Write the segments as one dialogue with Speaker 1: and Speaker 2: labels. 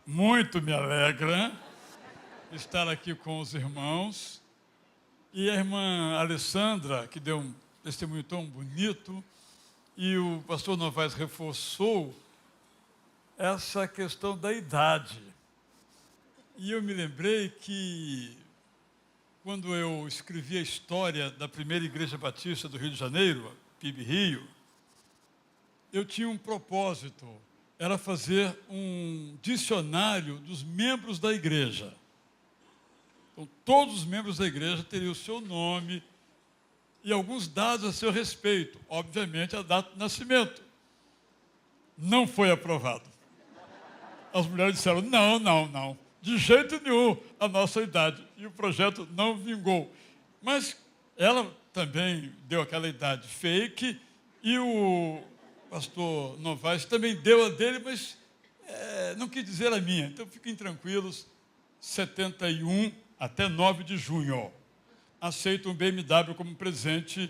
Speaker 1: Muito me alegra estar aqui com os irmãos. E a irmã Alessandra, que deu um testemunho tão bonito, e o pastor Novaes reforçou essa questão da idade. E eu me lembrei que, quando eu escrevi a história da primeira Igreja Batista do Rio de Janeiro, a PIB Rio, eu tinha um propósito, era fazer um dicionário dos membros da igreja. Então, todos os membros da igreja teriam o seu nome e alguns dados a seu respeito. Obviamente, a data de nascimento. Não foi aprovado. As mulheres disseram, não, de jeito nenhum a nossa idade. E o projeto não vingou. Mas ela também deu aquela idade fake e o pastor Novaes também deu a dele, mas não quis dizer a minha. Então, fiquem tranquilos, 71 até 9 de junho. Aceito um BMW como presente,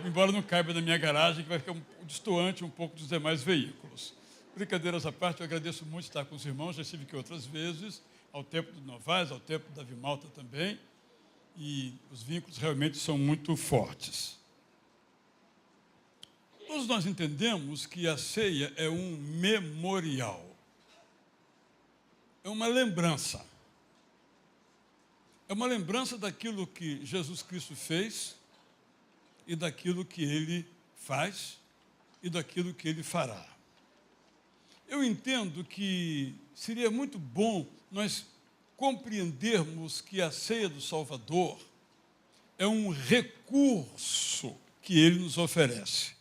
Speaker 1: embora não caiba na minha garagem, que vai ficar destoante um pouco dos demais veículos. Brincadeiras à parte, eu agradeço muito estar com os irmãos, já estive aqui outras vezes, ao tempo do Novaes, ao tempo da Vimalta também, e os vínculos realmente são muito fortes. Todos nós entendemos que a ceia é um memorial, é uma lembrança. É uma lembrança daquilo que Jesus Cristo fez e daquilo que Ele faz e daquilo que Ele fará. Eu entendo que seria muito bom nós compreendermos que a ceia do Salvador é um recurso que Ele nos oferece.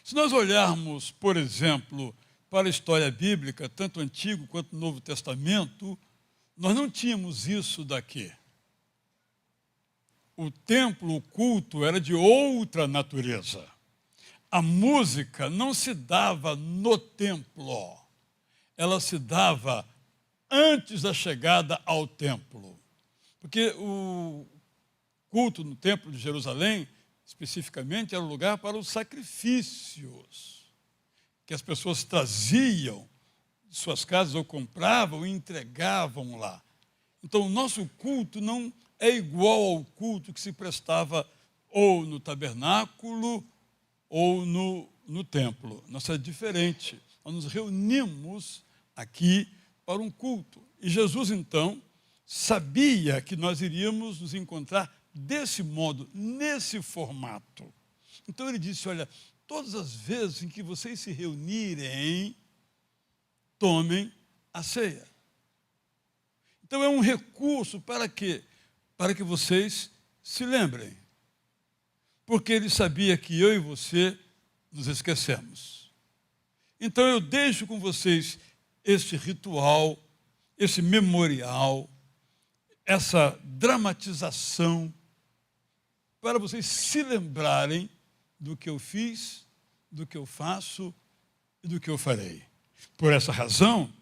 Speaker 1: Se nós olharmos, por exemplo, para a história bíblica, tanto o Antigo quanto o Novo Testamento, nós não tínhamos isso daqui. O templo, o culto, era de outra natureza. A música não se dava no templo, ela se dava antes da chegada ao templo. Porque o culto no templo de Jerusalém, especificamente, era o lugar para os sacrifícios que as pessoas traziam de suas casas ou compravam e entregavam lá. Então, o nosso culto não é igual ao culto que se prestava ou no tabernáculo ou no templo. Nossa, é diferente. Nós nos reunimos aqui para um culto. E Jesus, então, sabia que nós iríamos nos encontrar desse modo, nesse formato. Então, ele disse, olha, todas as vezes em que vocês se reunirem, tomem a ceia. Então, é um recurso para quê? Para que vocês se lembrem. Porque ele sabia que eu e você nos esquecemos. Então, eu deixo com vocês este ritual, esse memorial, essa dramatização, para vocês se lembrarem do que eu fiz, do que eu faço e do que eu farei. Por essa razão,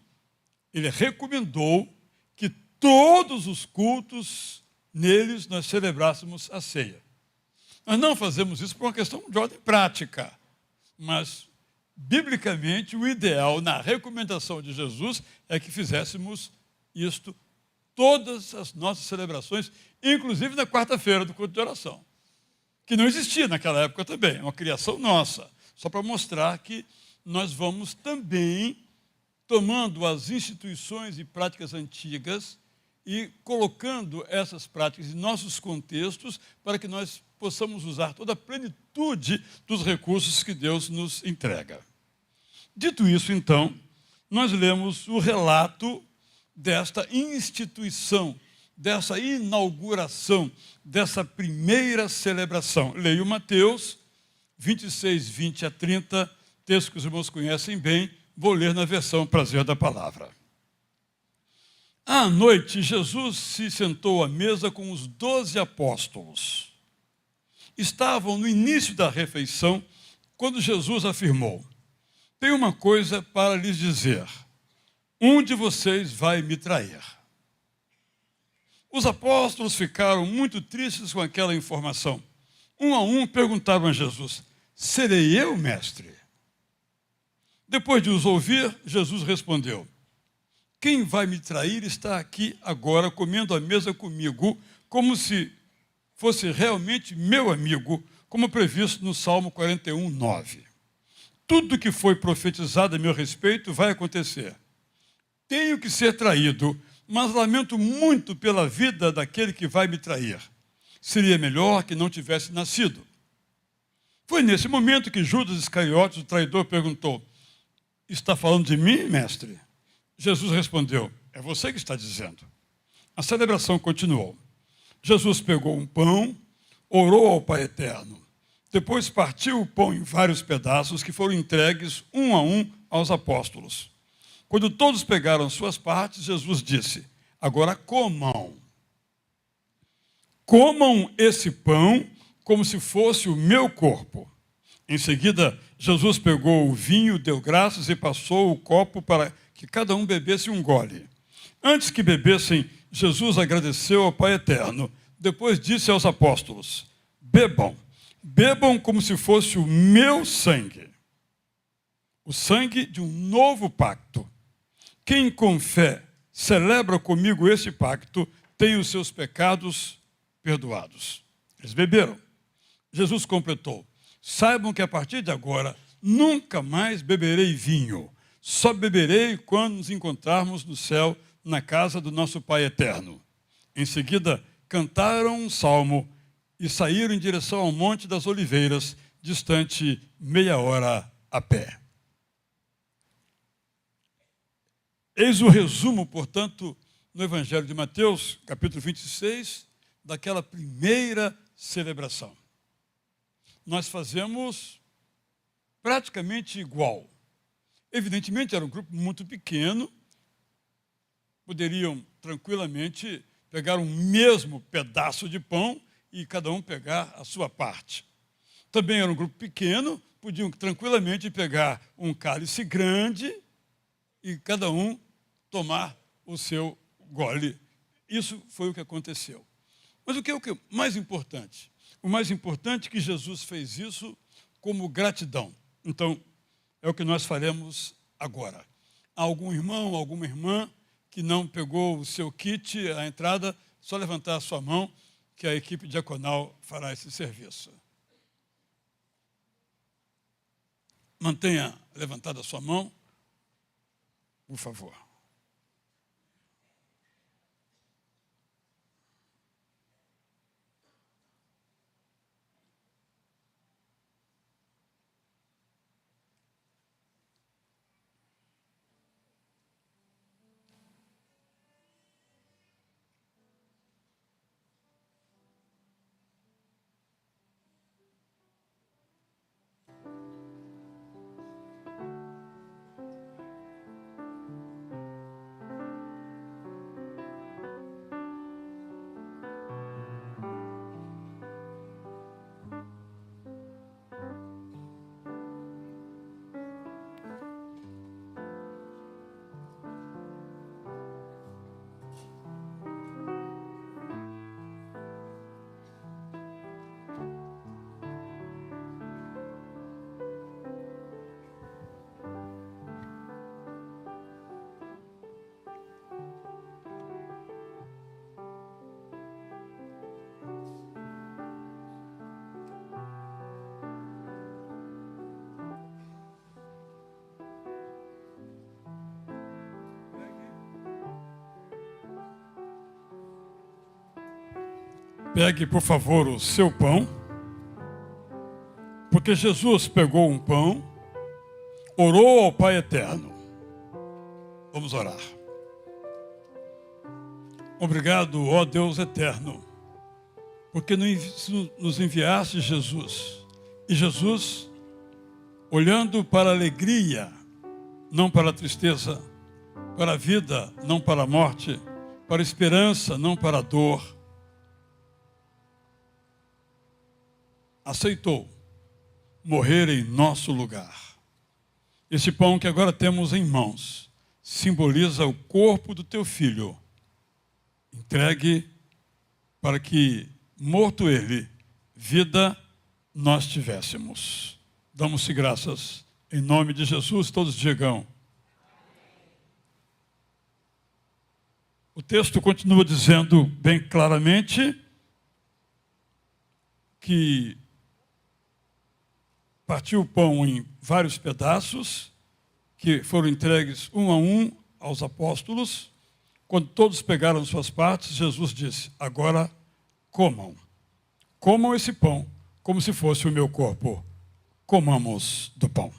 Speaker 1: ele recomendou que todos os cultos, neles nós celebrássemos a ceia. Nós não fazemos isso por uma questão de ordem prática, mas, biblicamente, o ideal, na recomendação de Jesus, é que fizéssemos isto todas as nossas celebrações, inclusive na quarta-feira do culto de oração, que não existia naquela época também, é uma criação nossa, só para mostrar que nós vamos também tomando as instituições e práticas antigas e colocando essas práticas em nossos contextos para que nós possamos usar toda a plenitude dos recursos que Deus nos entrega. Dito isso, então, nós lemos o relato desta instituição, dessa inauguração, dessa primeira celebração. Leio Mateus 26, 20 a 30, texto que os irmãos conhecem bem, vou ler na versão Prazer da Palavra. À noite, Jesus se sentou à mesa com os 12 apóstolos. Estavam no início da refeição, quando Jesus afirmou, tenho uma coisa para lhes dizer, um de vocês vai me trair. Os apóstolos ficaram muito tristes com aquela informação. Um a um perguntaram a Jesus, serei eu, mestre? Depois de os ouvir, Jesus respondeu: quem vai me trair está aqui agora comendo à mesa comigo, como se fosse realmente meu amigo, como previsto no Salmo 41, 9. Tudo que foi profetizado a meu respeito vai acontecer. Tenho que ser traído, mas lamento muito pela vida daquele que vai me trair. Seria melhor que não tivesse nascido. Foi nesse momento que Judas Iscariotes, o traidor, perguntou: está falando de mim, mestre? Jesus respondeu: é você que está dizendo. A celebração continuou. Jesus pegou um pão, orou ao Pai Eterno. Depois partiu o pão em vários pedaços que foram entregues um a um aos apóstolos. Quando todos pegaram suas partes, Jesus disse: agora comam. Comam esse pão como se fosse o meu corpo. Em seguida, Jesus pegou o vinho, deu graças e passou o copo para que cada um bebesse um gole. Antes que bebessem, Jesus agradeceu ao Pai Eterno. Depois disse aos apóstolos: bebam, bebam como se fosse o meu sangue, o sangue de um novo pacto. Quem com fé celebra comigo esse pacto tem os seus pecados perdoados. Eles beberam. Jesus completou: saibam que a partir de agora nunca mais beberei vinho. Só beberei quando nos encontrarmos no céu, na casa do nosso Pai Eterno. Em seguida, cantaram um salmo e saíram em direção ao Monte das Oliveiras, distante meia hora a pé. Eis o resumo, portanto, no Evangelho de Mateus, capítulo 26, daquela primeira celebração. Nós fazemos praticamente igual. Evidentemente, era um grupo muito pequeno, poderiam tranquilamente pegar um mesmo pedaço de pão e cada um pegar a sua parte. Também era um grupo pequeno, podiam tranquilamente pegar um cálice grande e cada um tomar o seu gole. Isso foi o que aconteceu. Mas o que é o mais importante? O mais importante é que Jesus fez isso como gratidão. Então, é o que nós faremos agora. Há algum irmão, alguma irmã que não pegou o seu kit, a entrada, só levantar a sua mão, que a equipe diaconal fará esse serviço. Mantenha levantada a sua mão, por favor. Pegue, por favor, o seu pão, porque Jesus pegou um pão, orou ao Pai Eterno. Vamos orar. Obrigado, ó Deus eterno, porque nos enviaste Jesus. E Jesus, olhando para a alegria, não para a tristeza, para a vida, não para a morte, para a esperança, não para a dor, aceitou morrer em nosso lugar. Esse pão que agora temos em mãos simboliza o corpo do teu filho, entregue para que, morto ele, vida nós tivéssemos. Damos-te graças Em nome de Jesus, todos digam. O texto continua dizendo bem claramente que partiu o pão em vários pedaços, que foram entregues um a um aos apóstolos. Quando todos pegaram suas partes, Jesus disse: agora comam. Comam esse pão como se fosse o meu corpo. Comamos do pão.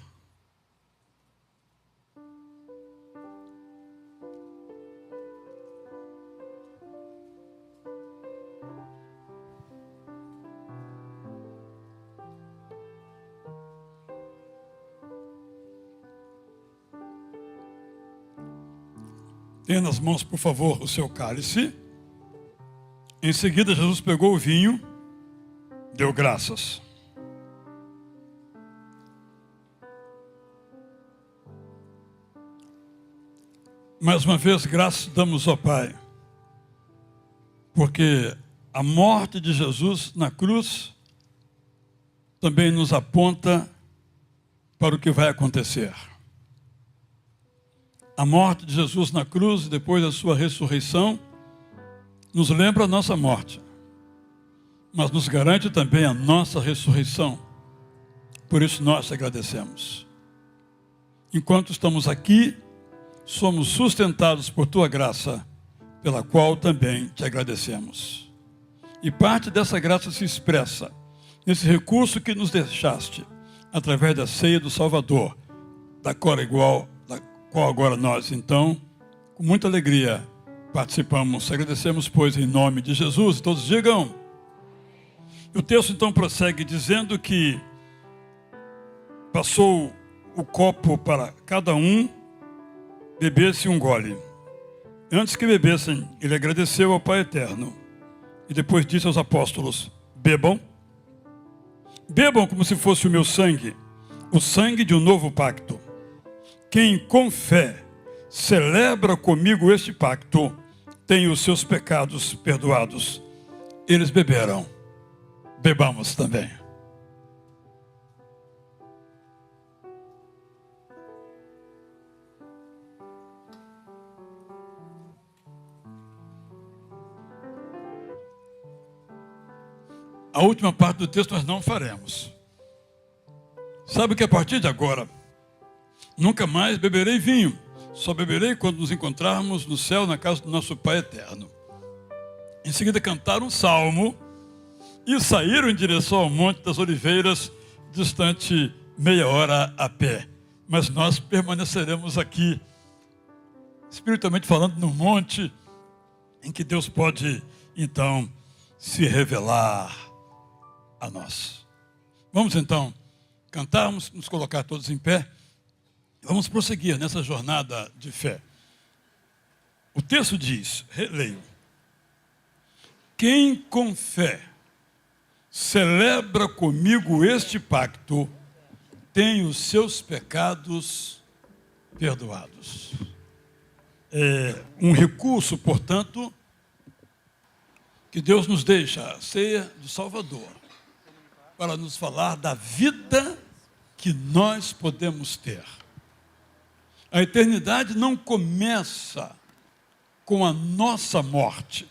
Speaker 1: Tenha nas mãos, por favor, o seu cálice. Em seguida, Jesus pegou o vinho, deu graças. Mais uma vez, graças damos ao Pai, porque a morte de Jesus na cruz também nos aponta para o que vai acontecer. A morte de Jesus na cruz e depois a sua ressurreição nos lembra a nossa morte, mas nos garante também a nossa ressurreição. Por isso nós te agradecemos. Enquanto estamos aqui, somos sustentados por tua graça, pela qual também te agradecemos. E parte dessa graça se expressa nesse recurso que nos deixaste, através da ceia do Salvador, da qual agora nós, então, com muita alegria, participamos. Agradecemos, pois, em nome de Jesus. Todos digam. O texto, então, prossegue dizendo que passou o copo para cada um, bebesse um gole. Antes que bebessem, ele agradeceu ao Pai Eterno e depois disse aos apóstolos: bebam. Bebam como se fosse o meu sangue, o sangue de um novo pacto. Quem com fé celebra comigo este pacto, tem os seus pecados perdoados. Eles beberam, bebamos também. A última parte do texto nós não faremos. Sabe que a partir de agora, nunca mais beberei vinho, só beberei quando nos encontrarmos no céu, na casa do nosso Pai Eterno. Em seguida cantaram um salmo e saíram em direção ao Monte das Oliveiras, distante meia hora a pé. Mas nós permaneceremos aqui, espiritualmente falando, no monte em que Deus pode, então, se revelar a nós. Vamos, então, cantarmos, nos colocar todos em pé. Vamos prosseguir nessa jornada de fé. O texto diz, releio: quem com fé celebra comigo este pacto, tem os seus pecados perdoados. É um recurso, portanto, que Deus nos deixa, a ceia do Salvador, para nos falar da vida que nós podemos ter. A eternidade não começa com a nossa morte.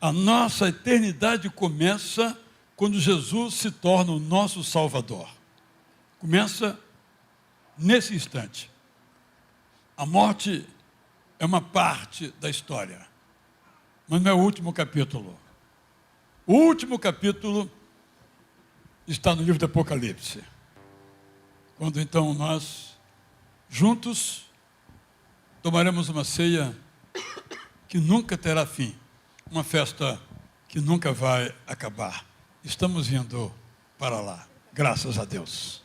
Speaker 1: A nossa eternidade começa quando Jesus se torna o nosso Salvador. Começa nesse instante. A morte é uma parte da história, mas não é o último capítulo. O último capítulo está no livro do Apocalipse. Quando então nós, juntos, tomaremos uma ceia que nunca terá fim, uma festa que nunca vai acabar. Estamos indo para lá, graças a Deus.